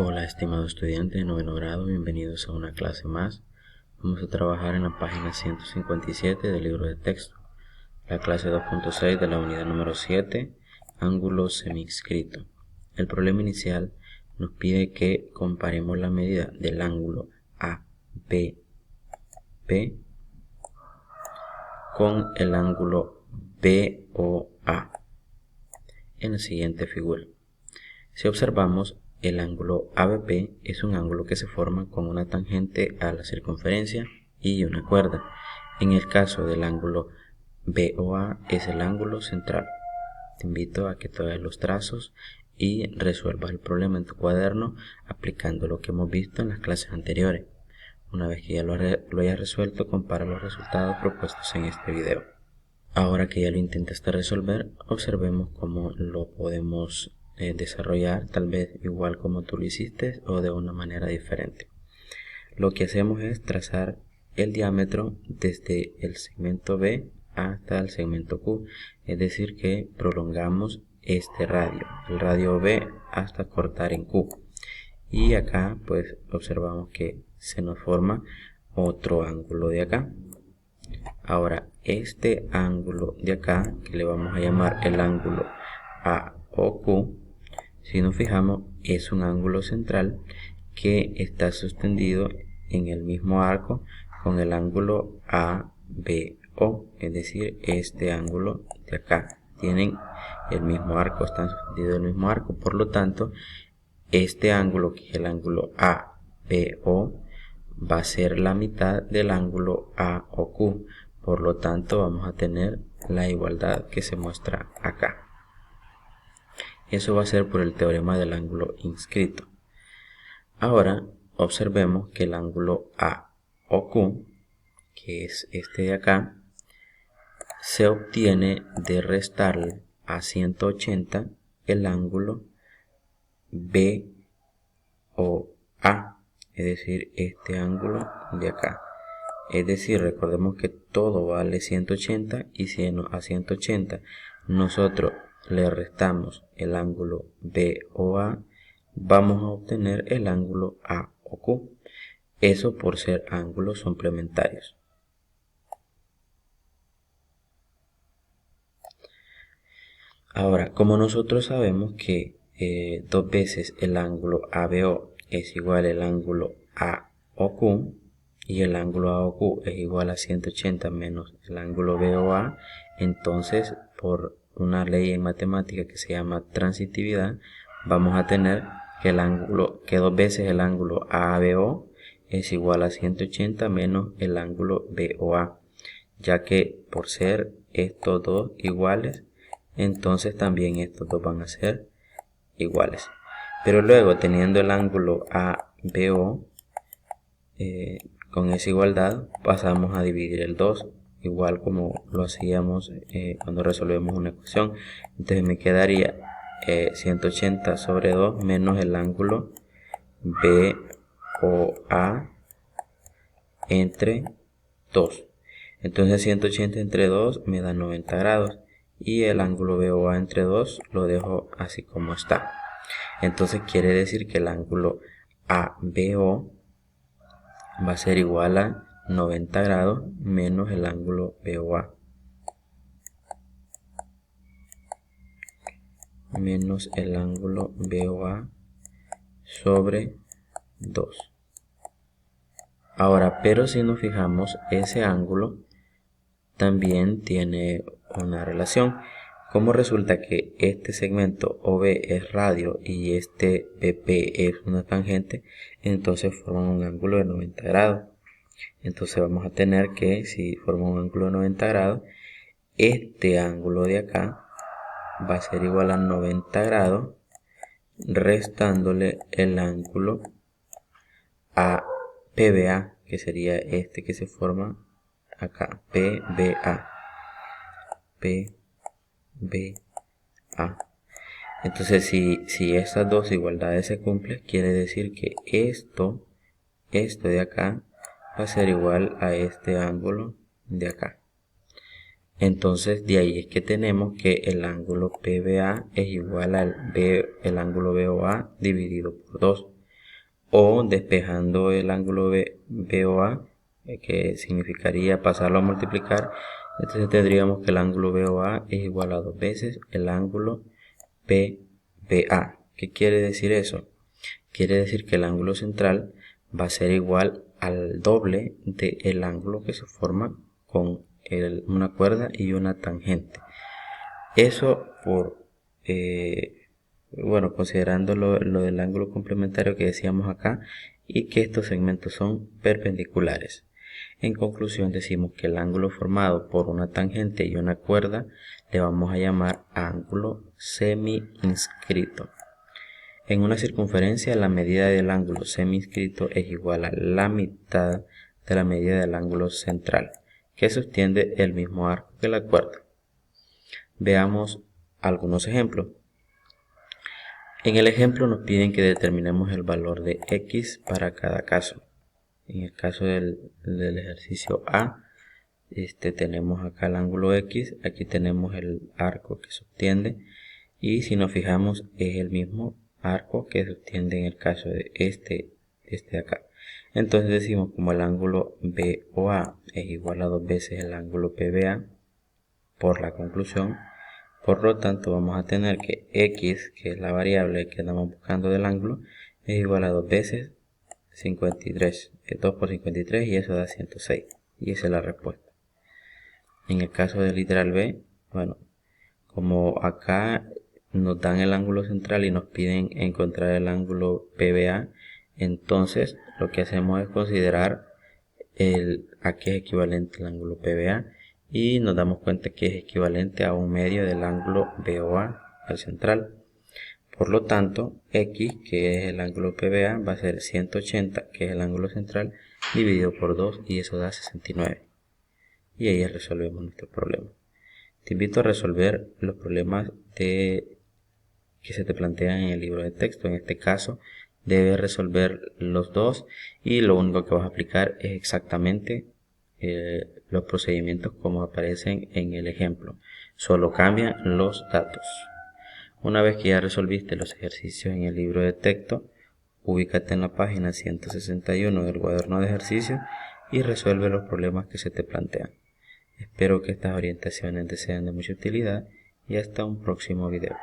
Hola estimado estudiante de noveno grado, bienvenidos a una clase más. Vamos a trabajar en la página 157 del libro de texto, la clase 2.6 de la unidad número 7, ángulo semiinscrito. El problema inicial nos pide que comparemos la medida del ángulo ABP con el ángulo BOA en la siguiente figura. Si observamos, el ángulo ABP es un ángulo que se forma con una tangente a la circunferencia y una cuerda. En el caso del ángulo BOA es el ángulo central. Te invito a que te hagas los trazos y resuelvas el problema en tu cuaderno aplicando lo que hemos visto en las clases anteriores. Una vez que ya lo hayas resuelto, compara los resultados propuestos en este video. Ahora que ya lo intentaste resolver, observemos cómo lo podemos desarrollar, tal vez igual como tú lo hiciste o de una manera diferente. Lo que hacemos es trazar el diámetro desde el segmento B hasta el segmento Q, es decir que prolongamos este radio, el radio B, hasta cortar en Q. Y acá pues observamos que se nos forma otro ángulo de acá. Ahora este ángulo de acá, que le vamos a llamar el ángulo AOQ, si nos fijamos es un ángulo central que está sostenido en el mismo arco con el ángulo ABO, es decir, este ángulo de acá. Tienen el mismo arco, están sostenidos en el mismo arco, por lo tanto este ángulo, que es el ángulo ABO, va a ser la mitad del ángulo AOQ. Por lo tanto vamos a tener la igualdad que se muestra acá. Eso va a ser por el teorema del ángulo inscrito. Ahora observemos que el ángulo AOQ, que es este de acá, se obtiene de restarle a 180 el ángulo BOA, es decir, este ángulo de acá. Es decir, recordemos que todo vale 180 y si a 180 nosotros le restamos el ángulo BOA, vamos a obtener el ángulo AOQ. Eso por ser ángulos complementarios. Ahora, como nosotros sabemos que dos veces el ángulo ABO es igual al ángulo AOQ, y el ángulo AOQ es igual a 180 menos el ángulo BOA, entonces por una ley en matemática que se llama transitividad, vamos a tener que dos veces el ángulo ABO es igual a 180 menos el ángulo BOA, ya que por ser estos dos iguales, entonces también estos dos van a ser iguales. Pero luego, teniendo el ángulo ABO, con esa igualdad pasamos a dividir el 2, igual como lo hacíamos cuando resolvemos una ecuación. Entonces me quedaría 180 sobre 2 menos el ángulo BOA entre 2. Entonces 180 entre 2 me da 90 grados y el ángulo BOA entre 2 lo dejo así como está. Entonces quiere decir que el ángulo ABO va a ser igual a 90 grados menos el ángulo BOA. Menos el ángulo BOA sobre 2. Ahora, pero si nos fijamos, ese ángulo también tiene una relación. Como resulta que este segmento OB es radio y este BP es una tangente, entonces forman un ángulo de 90 grados. Entonces vamos a tener que, si forma un ángulo de 90 grados, este ángulo de acá va a ser igual a 90 grados, restándole el ángulo a PBA, que sería este que se forma acá, PBA. Entonces si estas dos igualdades se cumplen, quiere decir que esto de acá va a ser igual a este ángulo de acá. Entonces de ahí es que tenemos que el ángulo PBA es igual al ángulo BOA dividido por 2. o despejando el ángulo BOA, que significaría pasarlo a multiplicar. Entonces tendríamos que el ángulo BOA es igual a 2 veces el ángulo PBA. ¿Qué quiere decir eso? Quiere decir que el ángulo central va a ser igual al doble del ángulo que se forma con una cuerda y una tangente. Eso considerando lo del ángulo complementario que decíamos acá, y que estos segmentos son perpendiculares. En conclusión, decimos que el ángulo formado por una tangente y una cuerda le vamos a llamar ángulo semi-inscrito. En una circunferencia, la medida del ángulo semi-inscrito es igual a la mitad de la medida del ángulo central, que sostiene el mismo arco que la cuerda. Veamos algunos ejemplos. En el ejemplo nos piden que determinemos el valor de x para cada caso. En el caso del ejercicio A, tenemos acá el ángulo x, aquí tenemos el arco que sostiene, y si nos fijamos es el mismo arco que sostiene en el caso de este de acá. Entonces decimos, como el ángulo BOA es igual a 2 veces el ángulo PBA, por la conclusión, por lo tanto vamos a tener que x, que es la variable que andamos buscando del ángulo, es igual a 2 veces 53, 2 por 53, y eso da 106, y esa es la respuesta. En el caso del literal B, bueno, como acá nos dan el ángulo central y nos piden encontrar el ángulo PBA, entonces lo que hacemos es considerar a qué es equivalente el ángulo PBA, y nos damos cuenta que es equivalente a 1/2 del ángulo BOA al central. Por lo tanto, x, que es el ángulo PBA, va a ser 180, que es el ángulo central, dividido por 2, y eso da 69. Y ahí resolvemos nuestro problema. Te invito a resolver los problemas que se te plantean en el libro de texto. En este caso, debes resolver los dos, y lo único que vas a aplicar es exactamente los procedimientos como aparecen en el ejemplo. Solo cambian los datos. Una vez que ya resolviste los ejercicios en el libro de texto, ubícate en la página 161 del cuaderno de ejercicios y resuelve los problemas que se te plantean. Espero que estas orientaciones te sean de mucha utilidad, y hasta un próximo video.